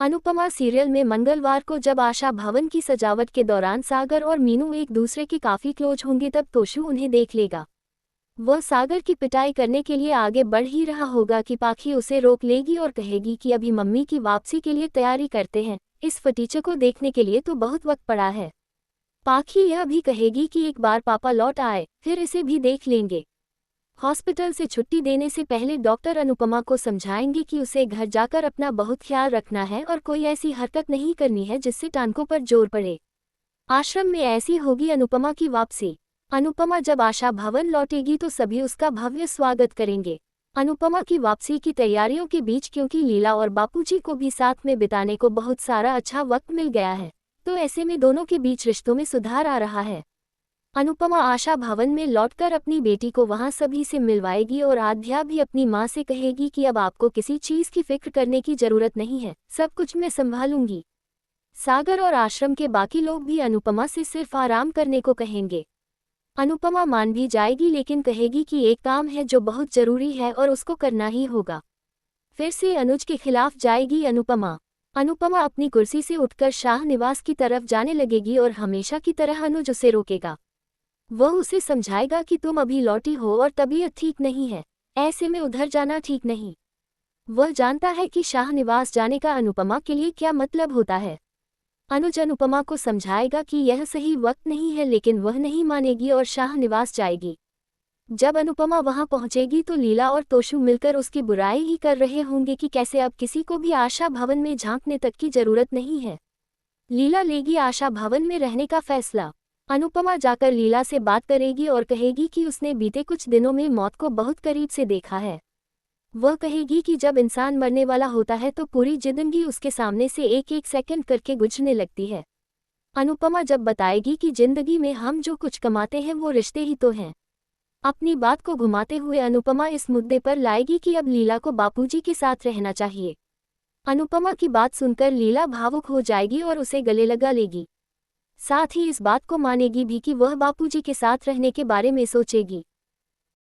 Anupama serial में मंगलवार को जब आशा भवन की सजावट के दौरान सागर और मीनू एक दूसरे के काफी क्लोज होंगे तब तोशु उन्हें देख लेगा। वह सागर की पिटाई करने के लिए आगे बढ़ ही रहा होगा कि पाखी उसे रोक लेगी और कहेगी कि अभी मम्मी की वापसी के लिए तैयारी करते हैं, इस फटीचर को देखने के लिए तो बहुत वक्त पड़ा है। पाखी यह भी कहेगी कि एक बार पापा लौट आए फिर इसे भी देख लेंगे। हॉस्पिटल से छुट्टी देने से पहले डॉक्टर अनुपमा को समझाएंगे कि उसे घर जाकर अपना बहुत ख्याल रखना है और कोई ऐसी हरकत नहीं करनी है जिससे टांकों पर जोर पड़े। आश्रम में ऐसी होगी अनुपमा की वापसी। अनुपमा जब आशा भवन लौटेगी तो सभी उसका भव्य स्वागत करेंगे। अनुपमा की वापसी की तैयारियों के बीच क्योंकि लीला और बापूजी को भी साथ में बिताने को बहुत सारा अच्छा वक्त मिल गया है, तो ऐसे में दोनों के बीच रिश्तों में सुधार आ रहा है। अनुपमा आशा भवन में लौटकर अपनी बेटी को वहां सभी से मिलवाएगी और आध्या भी अपनी मां से कहेगी कि अब आपको किसी चीज की फिक्र करने की जरूरत नहीं है, सब कुछ मैं संभालूंगी। सागर और आश्रम के बाकी लोग भी अनुपमा से सिर्फ आराम करने को कहेंगे। अनुपमा मान भी जाएगी लेकिन कहेगी कि एक काम है जो बहुत जरूरी है और उसको करना ही होगा। फिर से अनुज के खिलाफ जाएगी अनुपमा। अनुपमा अपनी कुर्सी से उठकर शाह निवास की तरफ जाने लगेगी और हमेशा की तरह अनुज उसे रोकेगा। वह उसे समझाएगा कि तुम अभी लौटी हो और तबीयत ठीक नहीं है, ऐसे में उधर जाना ठीक नहीं। वह जानता है कि शाह निवास जाने का अनुपमा के लिए क्या मतलब होता है। अनुज अनुपमा को समझाएगा कि यह सही वक्त नहीं है लेकिन वह नहीं मानेगी और शाह निवास जाएगी। जब अनुपमा वहां पहुंचेगी तो लीला और तोशु मिलकर उसकी बुराई ही कर रहे होंगे कि कैसे अब किसी को भी आशा भवन में झांकने तक की जरूरत नहीं है। लीला लेगी आशा भवन में रहने का फैसला। अनुपमा जाकर लीला से बात करेगी और कहेगी कि उसने बीते कुछ दिनों में मौत को बहुत करीब से देखा है। वह कहेगी कि जब इंसान मरने वाला होता है तो पूरी जिंदगी उसके सामने से एक एक सेकंड करके गुजरने लगती है। अनुपमा जब बताएगी कि जिंदगी में हम जो कुछ कमाते हैं वो रिश्ते ही तो हैं। अपनी बात को घुमाते हुए अनुपमा इस मुद्दे पर लाएगी कि अब लीला को बापूजी के साथ रहना चाहिए। अनुपमा की बात सुनकर लीला भावुक हो जाएगी और उसे गले लगा लेगी। साथ ही इस बात को मानेगी भी कि वह बापूजी के साथ रहने के बारे में सोचेगी।